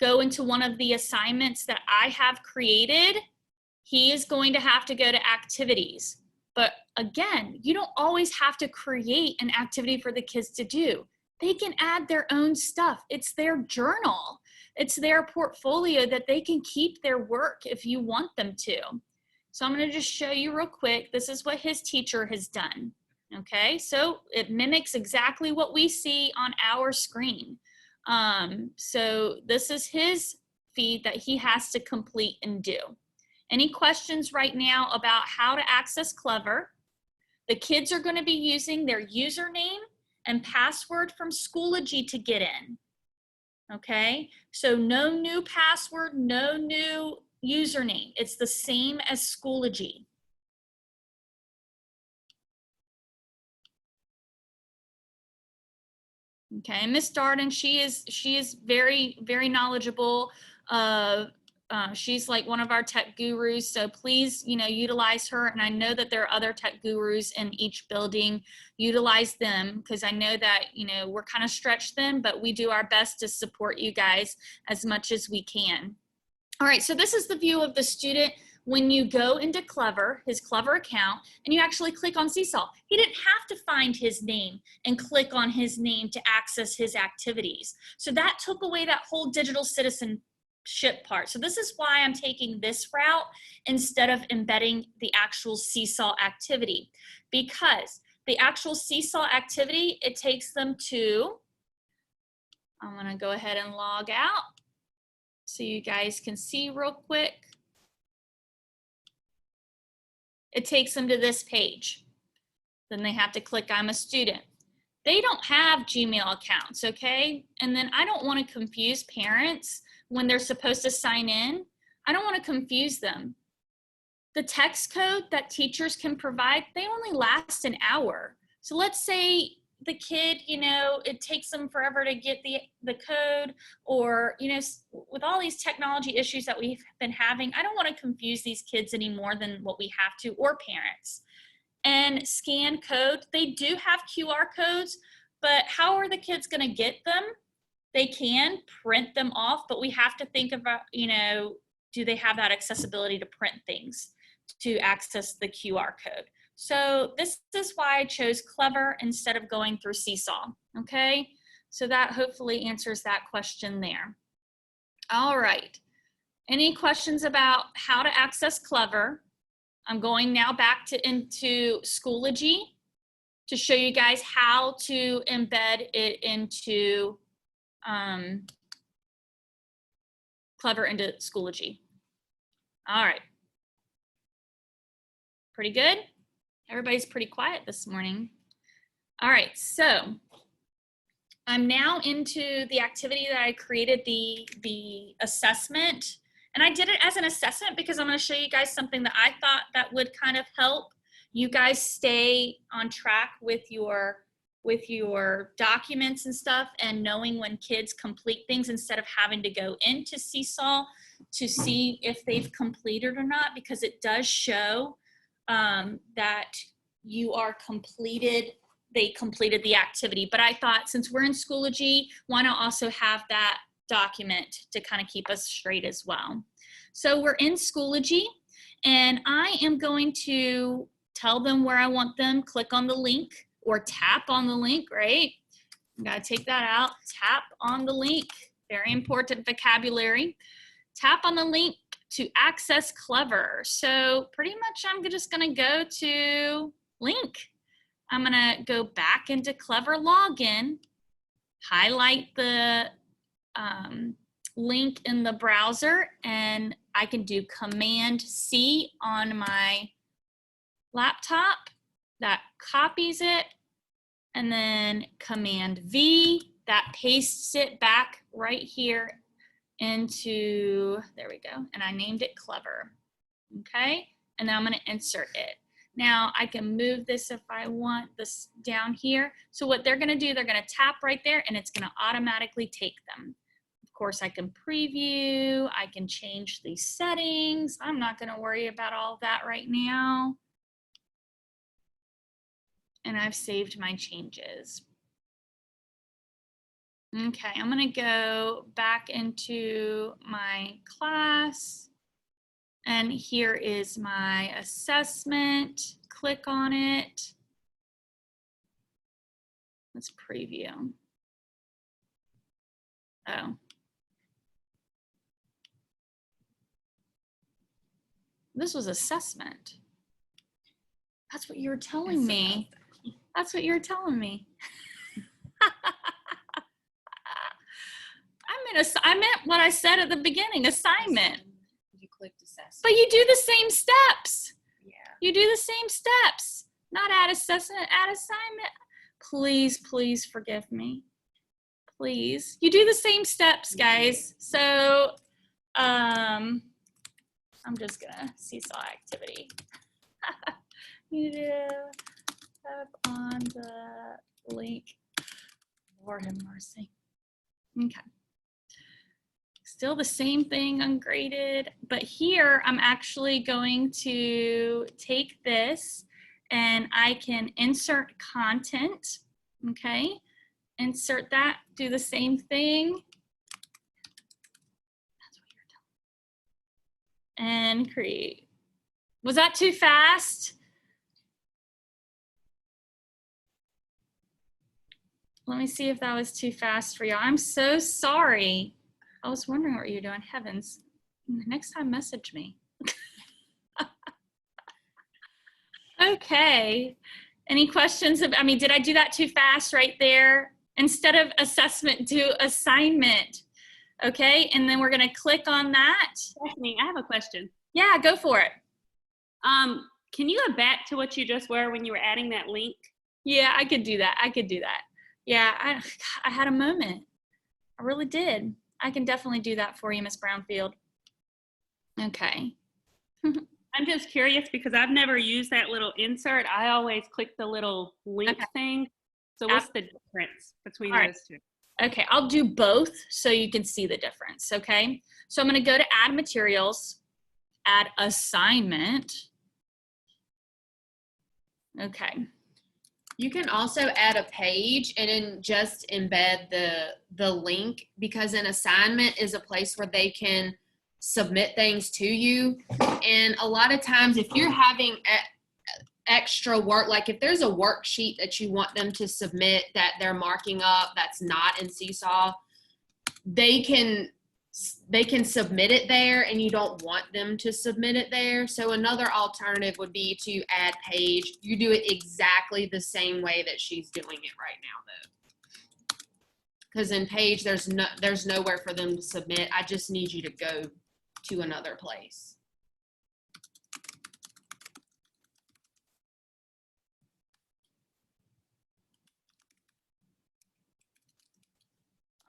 go into one of the assignments that I have created, he is going to have to go to activities. But again, you don't always have to create an activity for the kids to do. They can add their own stuff. It's their journal. It's their portfolio that they can keep their work if you want them to. So I'm going to just show you real quick. This is what his teacher has done. Okay, so it mimics exactly what we see on our screen. So this is his feed that he has to complete and do. Any questions right now about how to access Clever? The kids are going to be using their username and password from Schoology to get in. Okay, so no new password, no new username. It's the same as Schoology. Okay, Miss Darden, she is very, very knowledgeable. She's like one of our tech gurus, so please, utilize her. And I know that there are other tech gurus in each building. Utilize them, because I know that, we're kind of stretched thin, but we do our best to support you guys as much as we can. All right, so this is the view of the student when you go into Clever, his Clever account, and you actually click on Seesaw. He didn't have to find his name and click on his name to access his activities. So that took away that whole digital citizenship part. So this is why I'm taking this route instead of embedding the actual Seesaw activity, because the actual Seesaw activity, it takes them to, I'm gonna go ahead and log out so you guys can see real quick. It takes them to this page. Then they have to click I'm a student. They don't have Gmail accounts, okay? And then I don't want to confuse parents when they're supposed to sign in. I don't want to confuse them. The text code that teachers can provide, they only last an hour. So let's say the kid, you know, it takes them forever to get the code, or, you know, with all these technology issues that we've been having, I don't want to confuse these kids any more than what we have to, or parents. And scan code, they do have QR codes, but how are the kids going to get them? They can print them off, but we have to think about, you know, do they have that accessibility to print things to access the QR code? So this is why I chose Clever instead of going through Seesaw, okay? So that hopefully answers that question there. All right, any questions about how to access Clever? I'm going now back into Schoology to show you guys how to embed it into Clever into Schoology. All right. Pretty good? Everybody's pretty quiet this morning. All right, so I'm now into the activity that I created, the assessment. And I did it as an assessment because I'm going to show you guys something that I thought that would kind of help you guys stay on track with your documents and stuff, and knowing when kids complete things instead of having to go into Seesaw to see if they've completed or not, because it does show that you are they completed the activity. But I thought, since we're in Schoology, why not also have that document to kind of keep us straight as well. So we're in Schoology, and I am going to tell them where I want them, click on the link or tap on the link, right? I'm gonna take that out, tap on the link, very important vocabulary. Tap on the link to access Clever. So pretty much I'm just gonna go to link. I'm gonna go back into Clever login, highlight the link in the browser, and I can do Command C on my laptop. That copies it, and then Command V, that pastes it back right here into, there we go, and I named it Clever, okay? And now I'm gonna insert it. Now I can move this if I want this down here. So what they're gonna do, they're gonna tap right there and it's gonna automatically take them. Of course, I can preview, I can change these settings. I'm not gonna worry about all that right now. And I've saved my changes. Okay, I'm gonna go back into my class, and here is my assessment. Click on it. Let's preview. Oh. This was assessment. That's what you were telling me. That's what you were telling me. I meant what I said at the beginning, assignment. You clicked assessment. But you do the same steps. Yeah. You do the same steps. Not add assessment, add assignment. Please, please forgive me. Please. You do the same steps, guys. So I'm just gonna Seesaw activity. You do tap on the link. Lord have mercy. Okay. Still the same thing, ungraded, but here I'm actually going to take this and I can insert content, okay? Insert that, do the same thing. That's what you're doing. And create. Was that too fast? Let me see if that was too fast for y'all. I'm so sorry. I was wondering what you're doing. Heavens. Next time, message me. Okay. Any questions? I mean, did I do that too fast right there? Instead of assessment, do assignment. Okay, and then we're gonna click on that. Stephanie, I have a question. Yeah, go for it. Can you go back to what you just were when you were adding that link? Yeah, I could do that. Yeah, I had a moment. I really did. I can definitely do that for you, Miss Brownfield. Okay. I'm just curious because I've never used that little insert. I always click the little link thing. So what's the difference between those two? Okay, I'll do both so you can see the difference, okay? So I'm gonna go to add materials, add assignment. Okay. You can also add a page and then just embed the link, because an assignment is a place where they can submit things to you. And a lot of times if you're having extra work, like if there's a worksheet that you want them to submit that they're marking up that's not in Seesaw, they can submit it there, and you don't want them to submit it there. So another alternative would be to add page. You do it exactly the same way that she's doing it right now, though. Because in page, there's nowhere for them to submit. I just need you to go to another place.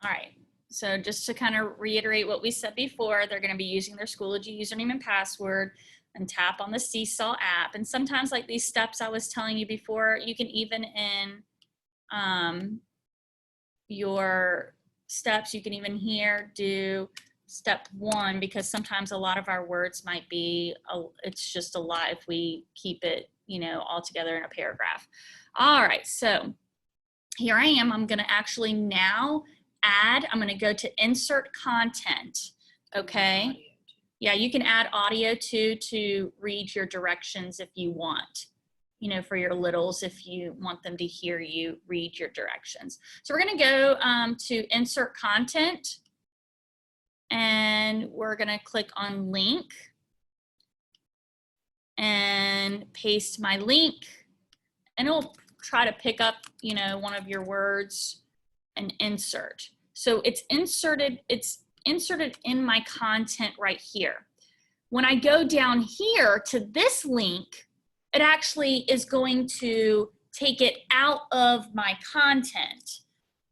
All right. So just to kind of reiterate what we said before, they're going to be using their Schoology username and password and tap on the Seesaw app. And sometimes like these steps I was telling you before, you can even in your steps, you can even here do step 1, because sometimes a lot of our words might be, it's just a lot if we keep it, you know, all together in a paragraph. All right, so here I am. I'm going to actually now add, I'm going to go to insert content. Okay. Yeah, you can add audio too to read your directions if you want, you know, for your littles, if you want them to hear you read your directions. So we're going to go to insert content, and we're going to click on link and paste my link, and it'll try to pick up, you know, one of your words and insert. So it's inserted in my content right here. When I go down here to this link, it actually is going to take it out of my content.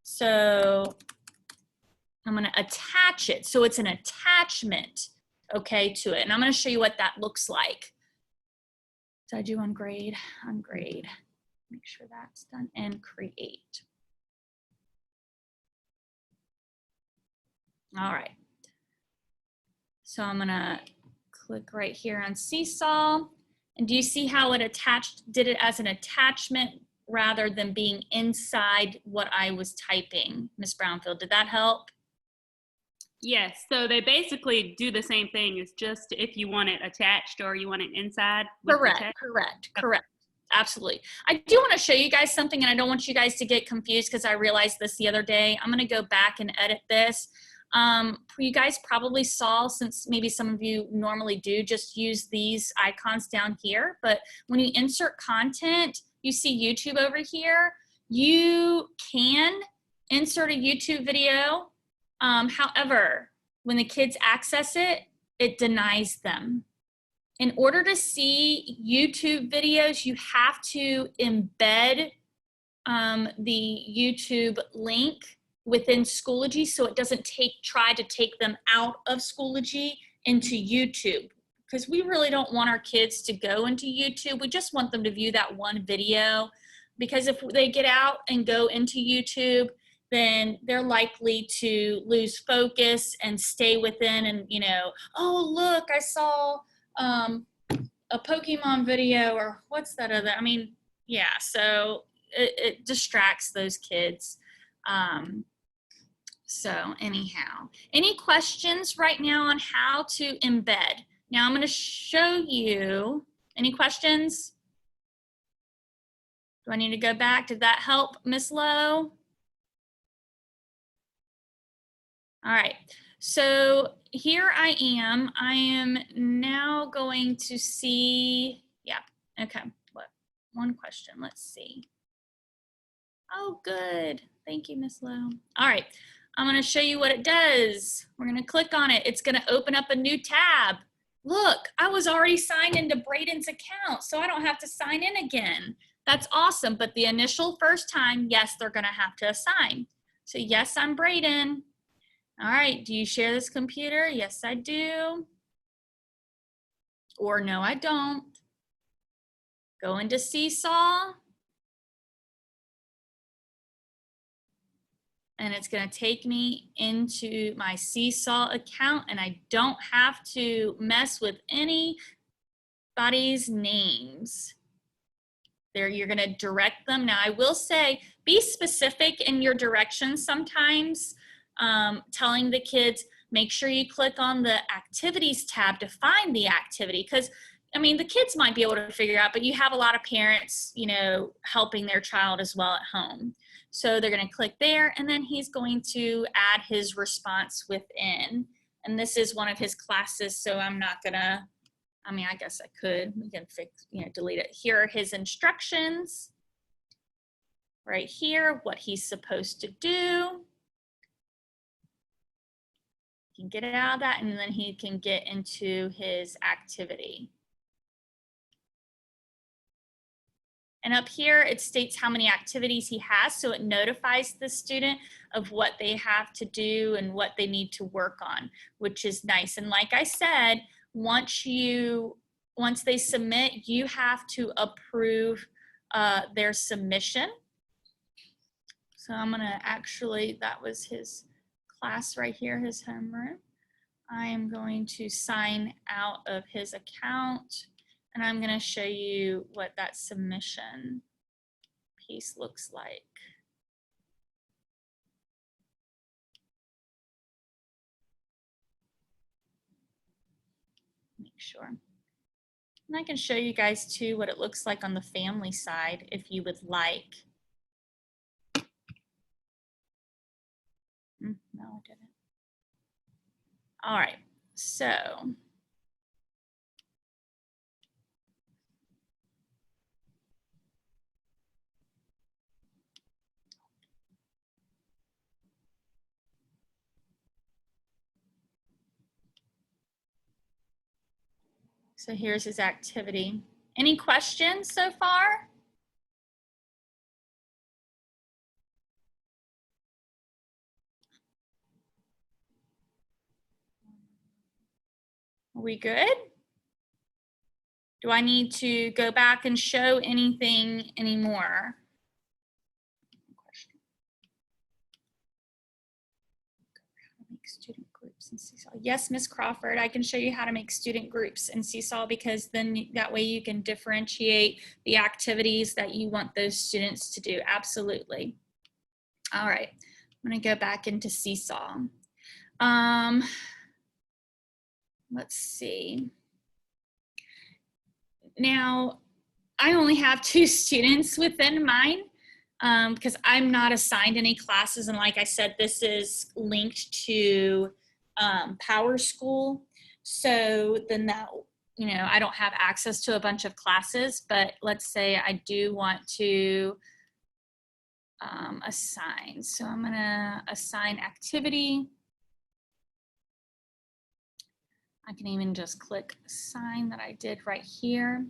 So I'm going to attach it. So it's an attachment, okay, to it. And I'm going to show you what that looks like. Did I do on grade? On grade. Make sure that's done, and create. All right. So I'm gonna click right here on Seesaw. And do you see how it did it as an attachment rather than being inside what I was typing, Miss Brownfield? Did that help? Yes, so they basically do the same thing. It's just if you want it attached or you want it inside. Correct. Absolutely. I do want to show you guys something, and I don't want you guys to get confused because I realized this the other day. I'm going to go back and edit this. You guys probably saw, since maybe some of you normally do, just use these icons down here. But when you insert content, you see YouTube over here. You can insert a YouTube video. However, when the kids access it, it denies them. In order to see YouTube videos, you have to embed the YouTube link within Schoology, so it doesn't try to take them out of Schoology into YouTube, because we really don't want our kids to go into YouTube. We just want them to view that one video, because if they get out and go into YouTube, then they're likely to lose focus and stay within, and, you know, oh, look, I saw a Pokemon video, or what's that other, I mean, yeah, so it distracts those kids. So anyhow, any questions right now on how to embed? Now I'm going to show you, any questions? Do I need to go back? Did that help, Miss Lowe? All right, so here I am now going to see, yeah, okay, what, one question, let's see. Oh, good, thank you, Miss Lowe. All right, I'm gonna show you what it does. We're gonna click on it. It's gonna open up a new tab. look, I was already signed into Braden's account, so I don't have to sign in again. That's awesome. But the initial first time, yes, they're going to have to assign. So yes, I'm Braden. All right, do you share this computer? Yes, I do. Or no, I don't. Go into Seesaw. And it's going to take me into my Seesaw account, and I don't have to mess with anybody's names. There, you're going to direct them. Now, I will say, be specific in your directions sometimes, telling the kids, make sure you click on the activities tab to find the activity, because I mean, the kids might be able to figure out, but you have a lot of parents, you know, helping their child as well at home. So they're going to click there, and then he's going to add his response within. And this is one of his classes, so I'm not going to, I mean, I guess I could, we can fix, you know, delete it. Here are his instructions right here, what he's supposed to do. He can get out of that, and then he can get into his activity. And up here, it states how many activities he has, so it notifies the student of what they have to do and what they need to work on, which is nice. And like I said, once they submit, you have to approve their submission. So I'm gonna actually, that was his class right here, his homeroom. I am going to sign out of his account. And I'm going to show you what that submission piece looks like. Make sure. And I can show you guys too what it looks like on the family side if you would like. No, I didn't. All right, so. So here's his activity. Any questions so far? Are we good? Do I need to go back and show anything anymore? Make student groups in Seesaw. Yes, Miss Crawford, I can show you how to make student groups in Seesaw, because then that way you can differentiate the activities that you want those students to do. Absolutely. All right, I'm gonna go back into Seesaw. Let's see. Now, I only have 2 students within mine because I'm not assigned any classes. And like I said, this is linked to Power School. So then that, you know, I don't have access to a bunch of classes, but let's say I do want to assign. So I'm gonna assign activity. I can even just click assign that I did right here.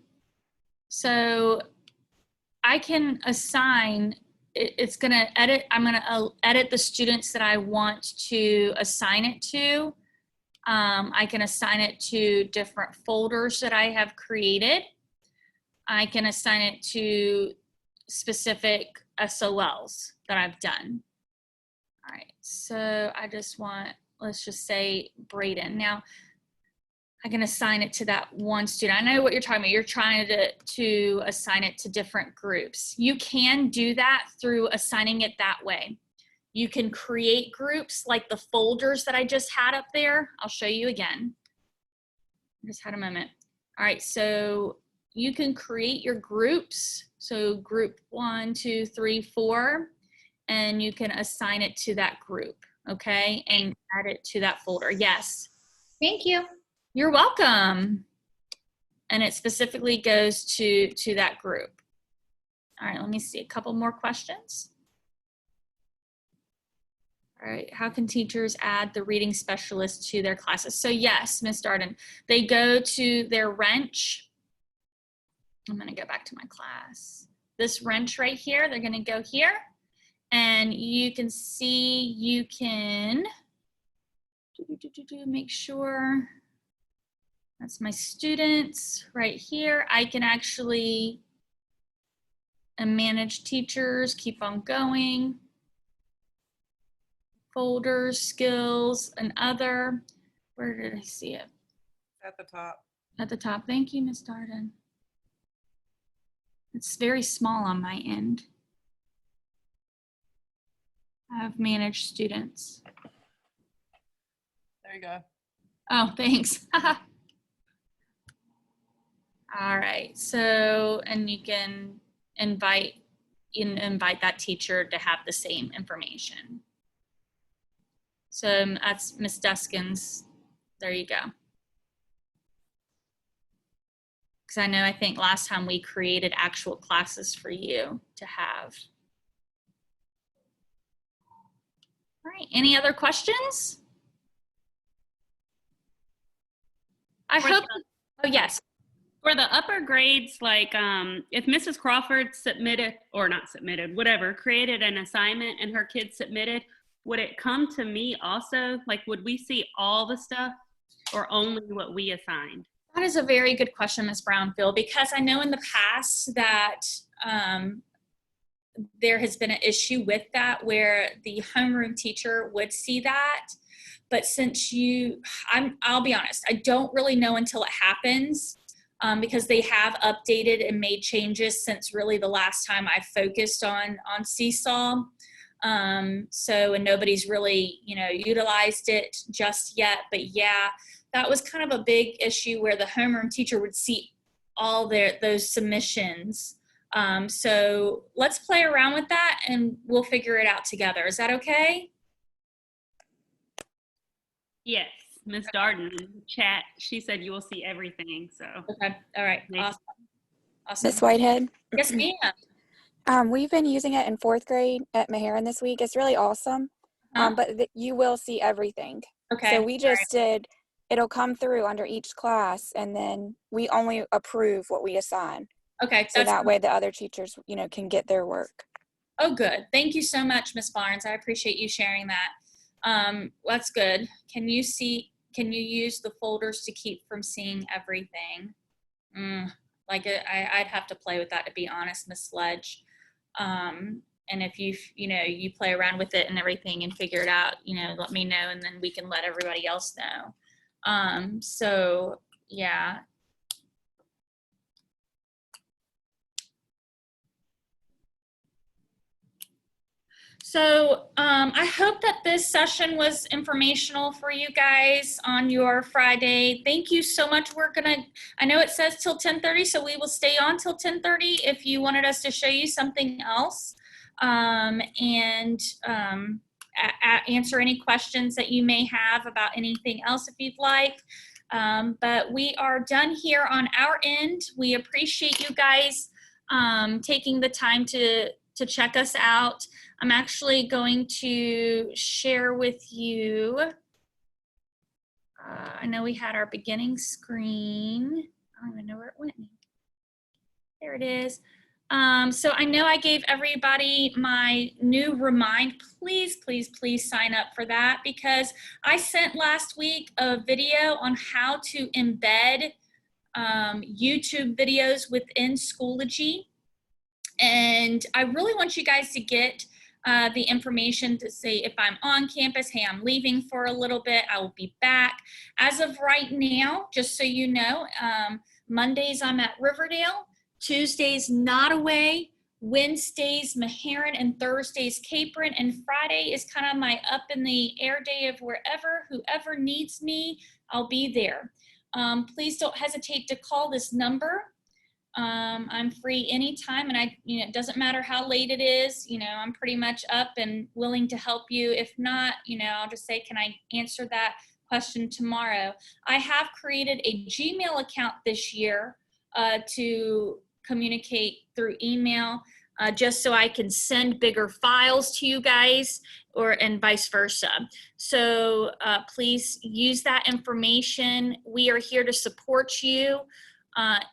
So I can assign, it's gonna edit, I'm gonna edit the students that I want to assign it to. I can assign it to different folders that I have created. I can assign it to specific SOLs that I've done. All right, so I just want, let's just say Braden. Now, I can assign it to that one student. I know what you're talking about. You're trying to assign it to different groups. You can do that through assigning it that way. You can create groups like the folders that I just had up there. I'll show you again. I just had a moment. All right, so you can create your groups. So group 1, 2, 3, 4, and you can assign it to that group, okay? And add it to that folder. Yes. Thank you. You're welcome. And it specifically goes to that group. All right, let me see a couple more questions. All right, how can teachers add the reading specialist to their classes? So yes, Ms. Darden, they go to their wrench. I'm gonna go back to my class. This wrench right here, they're gonna go here, and you can see, you can make sure that's my students right here. I can actually manage teachers, keep on going. Folders, skills, and other. Where did I see it? At the top. At the top. Thank you, Ms. Darden. It's very small on my end. I have managed students. There you go. Oh, thanks. All right, so, and you can invite that teacher to have the same information. So that's Ms. Duskin's. There you go. Because I think last time we created actual classes for you to have. All right, any other questions? I hope, oh yes. For the upper grades, like if Mrs. Crawford submitted, or not submitted, whatever, created an assignment and her kids submitted, would it come to me also? Like, would we see all the stuff or only what we assigned? That is a very good question, Ms. Brownfield, because I know in the past that there has been an issue with that where the homeroom teacher would see that. But since I'll be honest, I don't really know until it happens because they have updated and made changes since really the last time I focused on Seesaw. And nobody's really, utilized it just yet. But yeah, that was kind of a big issue where the homeroom teacher would see all those submissions. So let's play around with that and we'll figure it out together. Is that okay? Yes, Miss Darden in the chat, she said you will see everything, so. Okay, all right, Thanks. awesome. Miss Whitehead, Yes, ma'am. we've been using it in 4th grade at Maharan this week. It's really awesome, Huh? but you will see everything. Okay. So we just did, it'll come through under each class, and then we only approve what we assign. Okay. So that way the other teachers, can get their work. Oh, good. Thank you so much, Ms. Barnes. I appreciate you sharing that. That's good. Can you use the folders to keep from seeing everything? I'd have to play with that, to be honest, Ms. Sledge. And if you play around with it and everything and figure it out, let me know, and then we can let everybody else know. So yeah. So I hope that this session was informational for you guys on your Friday. Thank you so much. I know it says till 10:30, so we will stay on till 10:30 if you wanted us to show you something else and answer any questions that you may have about anything else if you'd like. But we are done here on our end. We appreciate you guys taking the time to check us out. I'm actually going to share with you. I know we had our beginning screen. I don't even know where it went. There it is. So I know I gave everybody my new remind. Please, please, please sign up for that, because I sent last week a video on how to embed YouTube videos within Schoology. And I really want you guys to get the information to say if I'm on campus, hey, I'm leaving for a little bit, I will be back. As of right now, just so you know, Mondays I'm at Riverdale, Tuesdays Nottoway, Wednesdays Maharan, and Thursdays Capron, and Friday is kind of my up in the air day of whoever needs me, I'll be there. Please don't hesitate to call this number. I'm free anytime, and it doesn't matter how late it is, I'm pretty much up and willing to help you. If not, I'll just say, can I answer that question tomorrow? I have created a Gmail account this year to communicate through email. just so I can send bigger files to you guys, and vice versa. So please use that information. We are here to support you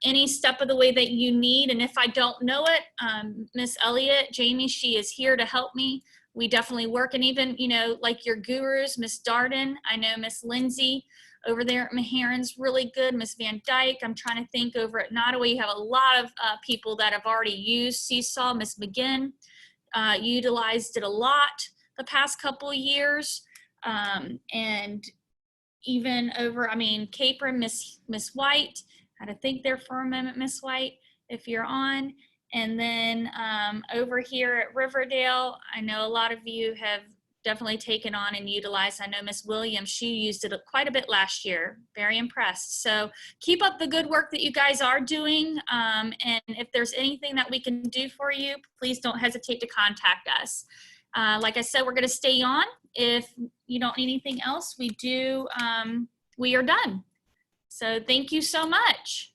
any step of the way that you need. And if I don't know it, Miss Elliott, Jamie, she is here to help me. We definitely work. And even, you know, like your gurus, Miss Darden, I know Miss Lindsay over there at Maharon's really good. Miss Van Dyke, I'm trying to think over at Nottaway, you have a lot of people that have already used Seesaw. Miss McGinn utilized it a lot the past couple of years. And even over, I mean, Capron, Miss White, I had to think there for a moment, Miss White, if you're on. And then over here at Riverdale, I know a lot of you have definitely taken on and utilized. I know Miss Williams, she used it quite a bit last year. Very impressed. So keep up the good work that you guys are doing. And if there's anything that we can do for you, please don't hesitate to contact us. Like I said, we're going to stay on. If you don't need anything else, we are done. So thank you so much.